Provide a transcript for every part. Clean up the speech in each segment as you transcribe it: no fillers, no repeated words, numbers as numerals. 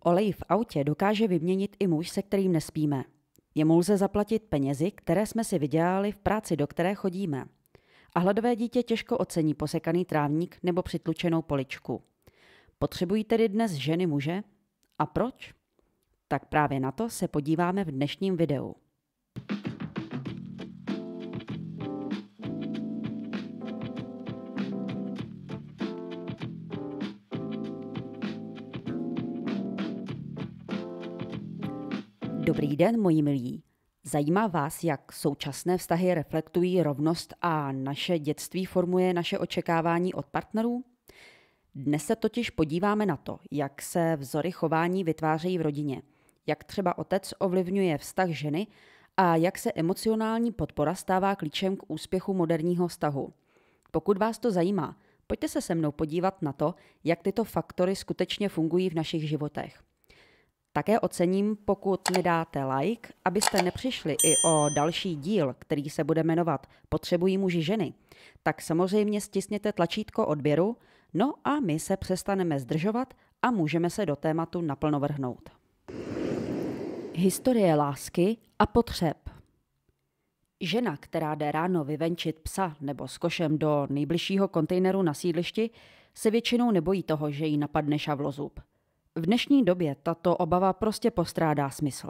Olej v autě dokáže vyměnit i muž, se kterým nespíme. Jemu lze zaplatit penězi, které jsme si vydělali v práci, do které chodíme. A hladové dítě těžko ocení posekaný trávník nebo přitlučenou poličku. Potřebují tedy dnes ženy muže? A proč? Tak právě na to se podíváme v dnešním videu. Dobrý den, moji milí. Zajímá vás, jak současné vztahy reflektují rovnost a naše dětství formuje naše očekávání od partnerů? Dnes se totiž podíváme na to, jak se vzory chování vytvářejí v rodině, jak třeba otec ovlivňuje vztah ženy a jak se emocionální podpora stává klíčem k úspěchu moderního vztahu. Pokud vás to zajímá, pojďte se se mnou podívat na to, jak tyto faktory skutečně fungují v našich životech. Také ocením, pokud mi dáte like, abyste nepřišli i o další díl, který se bude jmenovat Potřebují muži ženy, tak samozřejmě stisněte tlačítko odběru, no a my se přestaneme zdržovat a můžeme se do tématu naplno vrhnout. Historie lásky a potřeb. Žena, která jde ráno vyvenčit psa nebo s košem do nejbližšího kontejneru na sídlišti, se většinou nebojí toho, že jí napadne šavlozub. V dnešní době tato obava prostě postrádá smysl.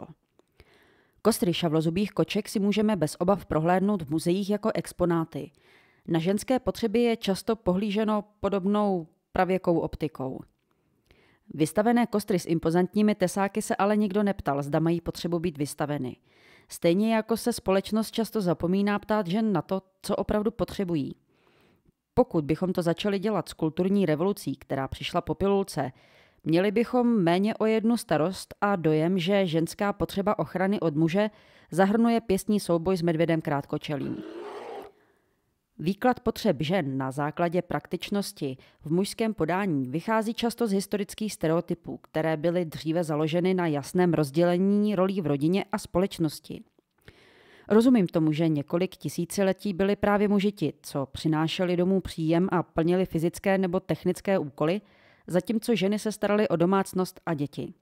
Kostry šavlozubých koček si můžeme bez obav prohlédnout v muzeích jako exponáty. Na ženské potřeby je často pohlíženo podobnou pravěkou optikou. Vystavené kostry s impozantními tesáky se ale nikdo neptal, zda mají potřebu být vystaveny. Stejně jako se společnost často zapomíná ptát žen na to, co opravdu potřebují. Pokud bychom to začali dělat s kulturní revolucí, která přišla po pilulce, měli bychom méně o jednu starost a dojem, že ženská potřeba ochrany od muže zahrnuje pěstní souboj s medvědem krátkočelým. Výklad potřeb žen na základě praktičnosti v mužském podání vychází často z historických stereotypů, které byly dříve založeny na jasném rozdělení rolí v rodině a společnosti. Rozumím tomu, že několik tisíciletí byli právě muži ti, co přinášeli domů příjem a plnili fyzické nebo technické úkoly, zatímco ženy se staraly o domácnost a děti.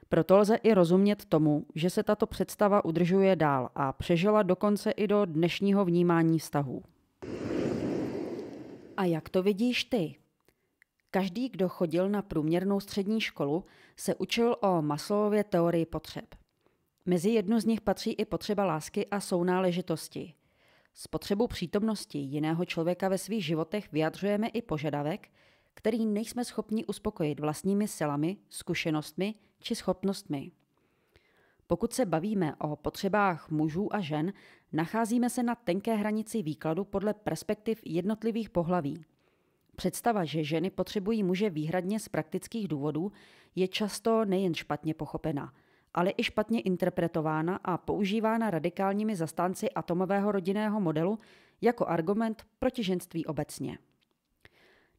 Proto lze i rozumět tomu, že se tato představa udržuje dál a přežila dokonce i do dnešního vnímání vztahů. A jak to vidíš ty? Každý, kdo chodil na průměrnou střední školu, se učil o Maslowově teorii potřeb. Mezi jednu z nich patří i potřeba lásky a sounáležitosti. S potřebou přítomnosti jiného člověka ve svých životech vyjadřujeme i požadavek, který nejsme schopni uspokojit vlastními silami, zkušenostmi či schopnostmi. Pokud se bavíme o potřebách mužů a žen, nacházíme se na tenké hranici výkladu podle perspektiv jednotlivých pohlaví. Představa, že ženy potřebují muže výhradně z praktických důvodů, je často nejen špatně pochopena, ale i špatně interpretována a používána radikálními zastánci atomového rodinného modelu jako argument proti ženství obecně.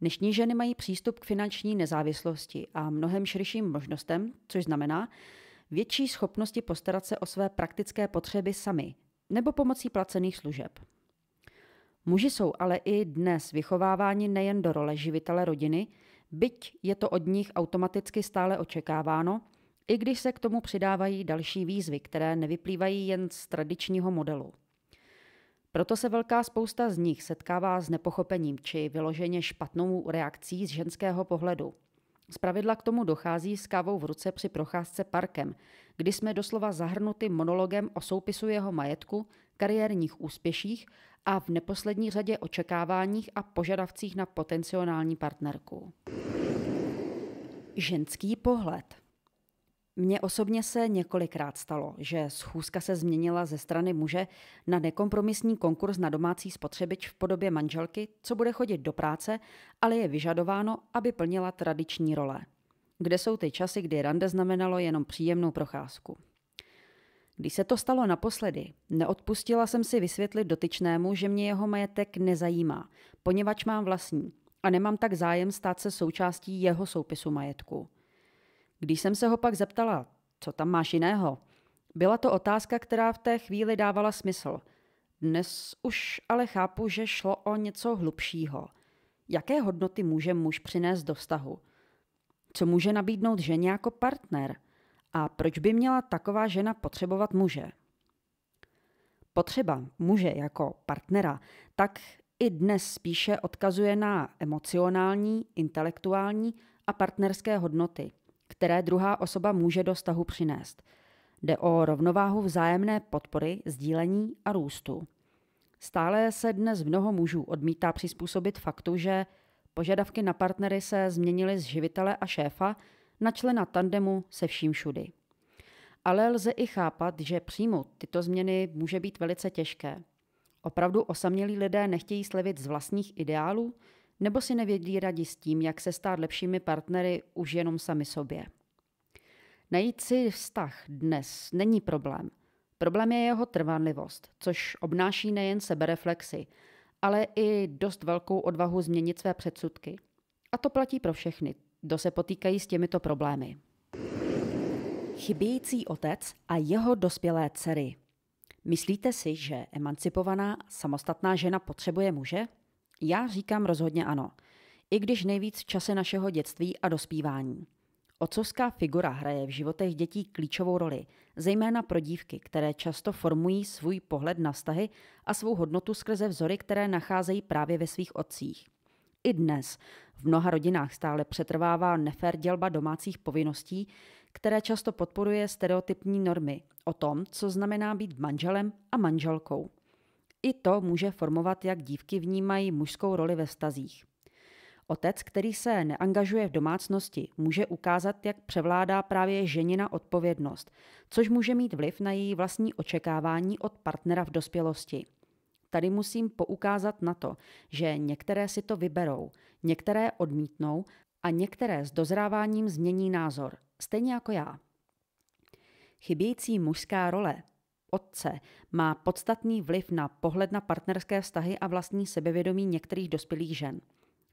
Dnešní ženy mají přístup k finanční nezávislosti a mnohem širším možnostem, což znamená větší schopnosti postarat se o své praktické potřeby sami nebo pomocí placených služeb. Muži jsou ale i dnes vychováváni nejen do role živitele rodiny, byť je to od nich automaticky stále očekáváno, i když se k tomu přidávají další výzvy, které nevyplývají jen z tradičního modelu. Proto se velká spousta z nich setkává s nepochopením či vyloženě špatnou reakcí z ženského pohledu. Zpravidla k tomu dochází s kávou v ruce při procházce parkem, kdy jsme doslova zahrnuty monologem o soupisu jeho majetku, kariérních úspěších a v neposlední řadě očekáváních a požadavcích na potenciální partnerku. Ženský pohled. Mně osobně se několikrát stalo, že schůzka se změnila ze strany muže na nekompromisní konkurs na domácí spotřebič v podobě manželky, co bude chodit do práce, ale je vyžadováno, aby plnila tradiční role. Kde jsou ty časy, kdy rande znamenalo jenom příjemnou procházku? Když se to stalo naposledy, neodpustila jsem si vysvětlit dotyčnému, že mě jeho majetek nezajímá, poněvadž mám vlastní a nemám tak zájem stát se součástí jeho soupisu majetku. Když jsem se ho pak zeptala, co tam máš jiného, byla to otázka, která v té chvíli dávala smysl. Dnes už ale chápu, že šlo o něco hlubšího. Jaké hodnoty může muž přinést do vztahu? Co může nabídnout ženě jako partner? A proč by měla taková žena potřebovat muže? Potřeba muže jako partnera tak i dnes spíše odkazuje na emocionální, intelektuální a partnerské hodnoty, které druhá osoba může do vztahu přinést. Jde o rovnováhu vzájemné podpory, sdílení a růstu. Stále se dnes mnoho mužů odmítá přizpůsobit faktu, že požadavky na partnery se změnily z živitele a šéfa na člena tandemu se vším všudy. Ale lze i chápat, že přijmout tyto změny může být velice těžké. Opravdu osamělí lidé nechtějí slevit z vlastních ideálů, nebo si nevědí radi s tím, jak se stát lepšími partnery už jenom sami sobě. Najít si vztah dnes není problém. Problém je jeho trvanlivost, což obnáší nejen sebereflexi, ale i dost velkou odvahu změnit své předsudky. A to platí pro všechny, kdo se potýkají s těmito problémy. Chybějící otec a jeho dospělé dcery. Myslíte si, že emancipovaná, samostatná žena potřebuje muže? Já říkám rozhodně ano, i když nejvíc v čase našeho dětství a dospívání. Otcovská figura hraje v životech dětí klíčovou roli, zejména pro dívky, které často formují svůj pohled na vztahy a svou hodnotu skrze vzory, které nacházejí právě ve svých otcích. I dnes v mnoha rodinách stále přetrvává nefér dělba domácích povinností, které často podporuje stereotypní normy o tom, co znamená být manželem a manželkou. I to může formovat, jak dívky vnímají mužskou roli ve vztazích. Otec, který se neangažuje v domácnosti, může ukázat, jak převládá právě ženina odpovědnost, což může mít vliv na její vlastní očekávání od partnera v dospělosti. Tady musím poukázat na to, že některé si to vyberou, některé odmítnou a některé s dozráváním změní názor, stejně jako já. Chybějící mužská role otce má podstatný vliv na pohled na partnerské vztahy a vlastní sebevědomí některých dospělých žen.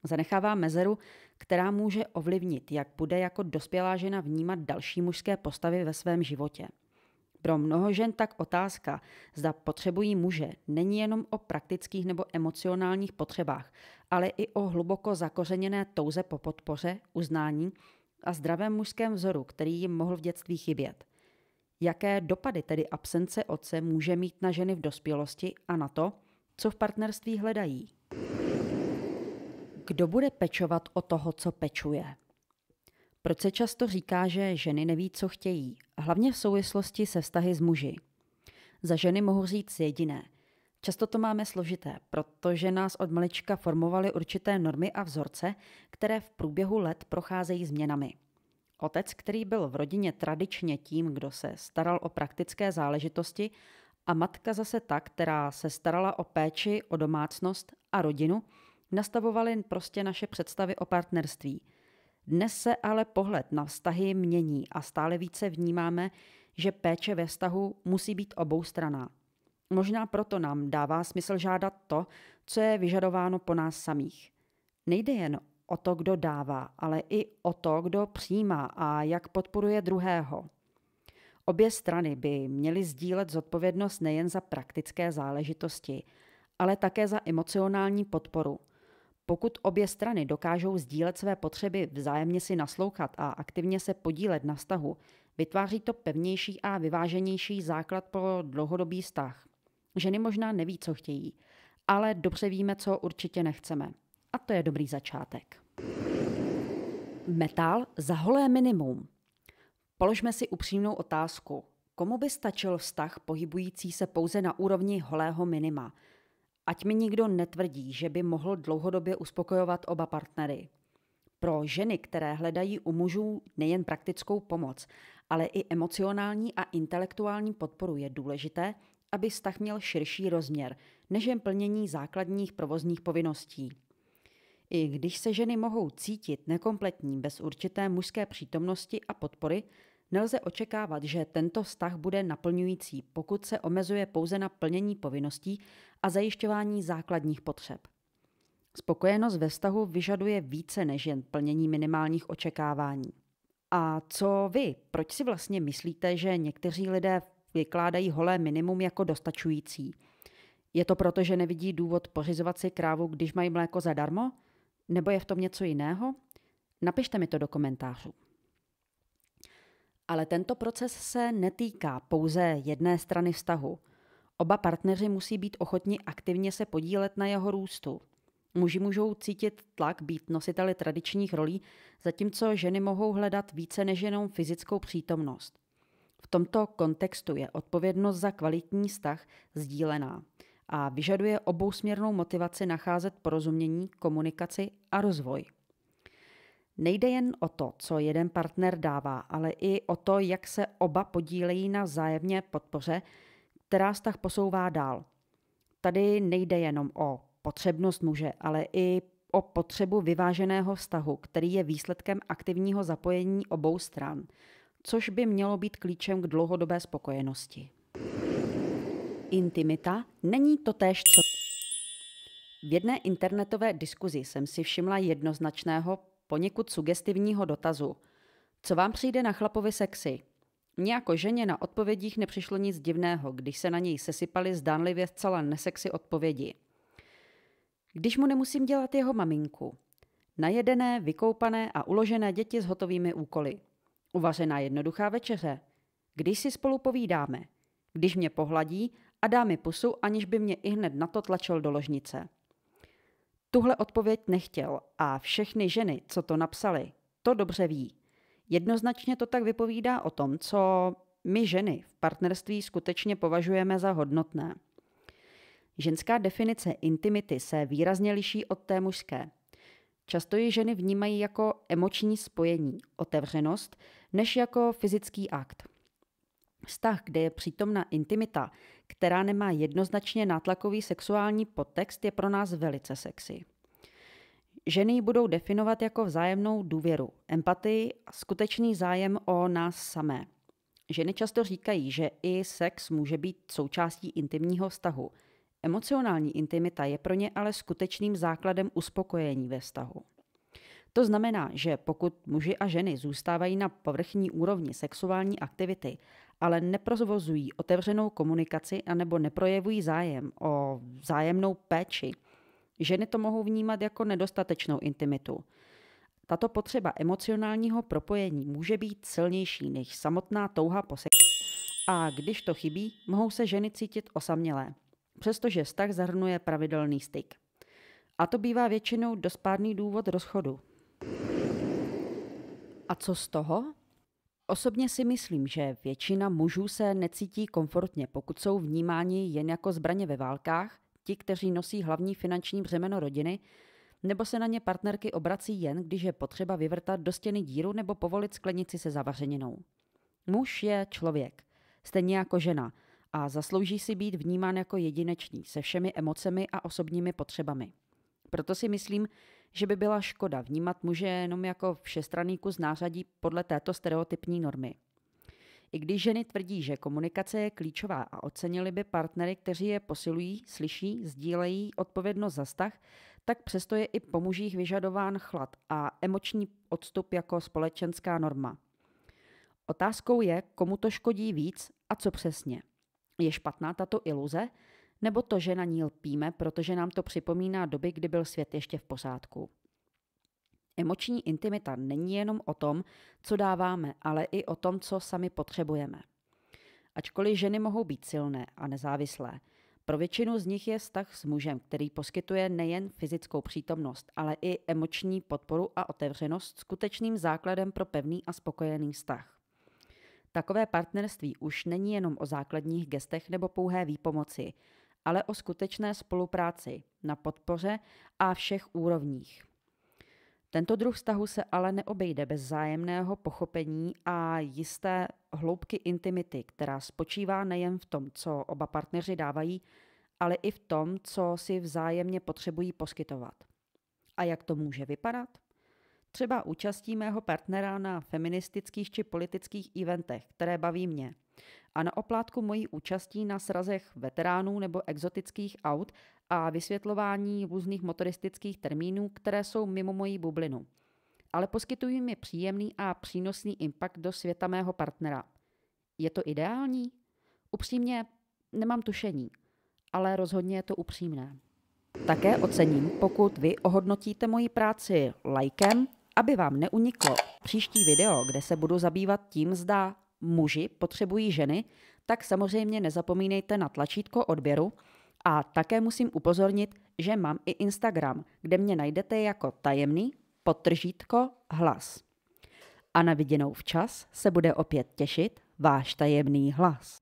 Zanechává mezeru, která může ovlivnit, jak bude jako dospělá žena vnímat další mužské postavy ve svém životě. Pro mnoho žen tak otázka, zda potřebují muže, není jenom o praktických nebo emocionálních potřebách, ale i o hluboko zakořeněné touze po podpoře, uznání a zdravém mužském vzoru, který jim mohl v dětství chybět. Jaké dopady tedy absence otce může mít na ženy v dospělosti a na to, co v partnerství hledají? Kdo bude pečovat o toho, co pečuje? Proč se často říká, že ženy neví, co chtějí, hlavně v souvislosti se vztahy s muži? Za ženy mohu říct jediné. Často to máme složité, protože nás od malička formovaly určité normy a vzorce, které v průběhu let procházejí změnami. Otec, který byl v rodině tradičně tím, kdo se staral o praktické záležitosti, a matka zase ta, která se starala o péči, o domácnost a rodinu, nastavovali prostě naše představy o partnerství. Dnes se ale pohled na vztahy mění a stále více vnímáme, že péče ve vztahu musí být oboustranná. Možná proto nám dává smysl žádat to, co je vyžadováno po nás samých. Nejde jen o to, kdo dává, ale i o to, kdo přijímá a jak podporuje druhého. Obě strany by měly sdílet zodpovědnost nejen za praktické záležitosti, ale také za emocionální podporu. Pokud obě strany dokážou sdílet své potřeby, vzájemně si naslouchat a aktivně se podílet na vztahu, vytváří to pevnější a vyváženější základ pro dlouhodobý vztah. Ženy možná neví, co chtějí, ale dobře víme, co určitě nechceme. A to je dobrý začátek. Metal za holé minimum. Položme si upřímnou otázku. Komu by stačil vztah pohybující se pouze na úrovni holého minima? Ať mi nikdo netvrdí, že by mohl dlouhodobě uspokojovat oba partnery. Pro ženy, které hledají u mužů nejen praktickou pomoc, ale i emocionální a intelektuální podporu, je důležité, aby vztah měl širší rozměr, než jen plnění základních provozních povinností. I když se ženy mohou cítit nekompletní bez určité mužské přítomnosti a podpory, nelze očekávat, že tento vztah bude naplňující, pokud se omezuje pouze na plnění povinností a zajišťování základních potřeb. Spokojenost ve vztahu vyžaduje více než jen plnění minimálních očekávání. A co vy? Proč si vlastně myslíte, že někteří lidé vykládají holé minimum jako dostačující? Je to proto, že nevidí důvod pořizovat si krávu, když mají mléko zadarmo? Nebo je v tom něco jiného? Napište mi to do komentářů. Ale tento proces se netýká pouze jedné strany vztahu. Oba partneři musí být ochotni aktivně se podílet na jeho růstu. Muži můžou cítit tlak být nositeli tradičních rolí, zatímco ženy mohou hledat více než jenom fyzickou přítomnost. V tomto kontextu je odpovědnost za kvalitní vztah sdílená a vyžaduje obousměrnou motivaci nacházet porozumění, komunikaci a rozvoj. Nejde jen o to, co jeden partner dává, ale i o to, jak se oba podílejí na vzájemné podpoře, která vztah posouvá dál. Tady nejde jenom o potřebnost muže, ale i o potřebu vyváženého vztahu, který je výsledkem aktivního zapojení obou stran, což by mělo být klíčem k dlouhodobé spokojenosti. Intimita není totéž, co... V jedné internetové diskuzi jsem si všimla jednoznačného, poněkud sugestivního dotazu. Co vám přijde na chlapovi sexy? Mně jako ženě na odpovědích nepřišlo nic divného, když se na něj sesypaly zdánlivě zcela nesexy odpovědi. Když mu nemusím dělat jeho maminku. Najedené, vykoupané a uložené děti s hotovými úkoly. Uvařená jednoduchá večeře. Když si spolu povídáme. Když mě pohladí a dá mi pusu, aniž by mě ihned na to tlačil do ložnice. Tuhle odpověď nechtěl a všechny ženy, co to napsali, to dobře ví. Jednoznačně to tak vypovídá o tom, co my ženy v partnerství skutečně považujeme za hodnotné. Ženská definice intimity se výrazně liší od té mužské. Často ji ženy vnímají jako emoční spojení, otevřenost, než jako fyzický akt. Vztah, kde je přítomna intimita, která nemá jednoznačně nátlakový sexuální podtext, je pro nás velice sexy. Ženy ji budou definovat jako vzájemnou důvěru, empatii a skutečný zájem o nás samé. Ženy často říkají, že i sex může být součástí intimního vztahu. Emocionální intimita je pro ně ale skutečným základem uspokojení ve vztahu. To znamená, že pokud muži a ženy zůstávají na povrchní úrovni sexuální aktivity, ale neprovozují otevřenou komunikaci anebo neprojevují zájem o vzájemnou péči, ženy to mohou vnímat jako nedostatečnou intimitu. Tato potřeba emocionálního propojení může být silnější než samotná touha po sexu. A když to chybí, mohou se ženy cítit osamělé, přestože vztah zahrnuje pravidelný styk. A to bývá většinou dospádný důvod rozchodu. A co z toho? Osobně si myslím, že většina mužů se necítí komfortně, pokud jsou vnímáni jen jako zbraně ve válkách, ti, kteří nosí hlavní finanční břemeno rodiny, nebo se na ně partnerky obrací jen, když je potřeba vyvrtat do stěny díru nebo povolit sklenici se zavařeninou. Muž je člověk, stejně jako žena, a zaslouží si být vnímán jako jedinečný, se všemi emocemi a osobními potřebami. Proto si myslím, že by byla škoda vnímat muže jenom jako všestranný kus nářadí podle této stereotypní normy. I když ženy tvrdí, že komunikace je klíčová a ocenili by partnery, kteří je posilují, slyší, sdílejí odpovědnost za vztah, tak přesto je i po mužích vyžadován chlad a emoční odstup jako společenská norma. Otázkou je, komu to škodí víc a co přesně. Je špatná tato iluze, nebo to, že na ní lpíme, protože nám to připomíná doby, kdy byl svět ještě v pořádku. Emoční intimita není jenom o tom, co dáváme, ale i o tom, co sami potřebujeme. Ačkoliv ženy mohou být silné a nezávislé, pro většinu z nich je vztah s mužem, který poskytuje nejen fyzickou přítomnost, ale i emoční podporu a otevřenost skutečným základem pro pevný a spokojený vztah. Takové partnerství už není jenom o základních gestech nebo pouhé výpomoci, ale o skutečné spolupráci na podpoře a všech úrovních. Tento druh vztahu se ale neobejde bez vzájemného pochopení a jisté hloubky intimity, která spočívá nejen v tom, co oba partneři dávají, ale i v tom, co si vzájemně potřebují poskytovat. A jak to může vypadat? Třeba účastí mého partnera na feministických či politických eventech, které baví mě. A na oplátku mojí účastí na srazech veteránů nebo exotických aut a vysvětlování různých motoristických termínů, které jsou mimo moji bublinu. Ale poskytují mi příjemný a přínosný impact do světa mého partnera. Je to ideální? Upřímně nemám tušení, ale rozhodně je to upřímné. Také ocením, pokud vy ohodnotíte moji práci lajkem Aby vám neuniklo příští video, kde se budu zabývat tím, zda muži potřebují ženy, tak samozřejmě nezapomínejte na tlačítko odběru a také musím upozornit, že mám i Instagram, kde mě najdete jako tajemný_hlas. A na viděnou včas se bude opět těšit váš tajemný hlas.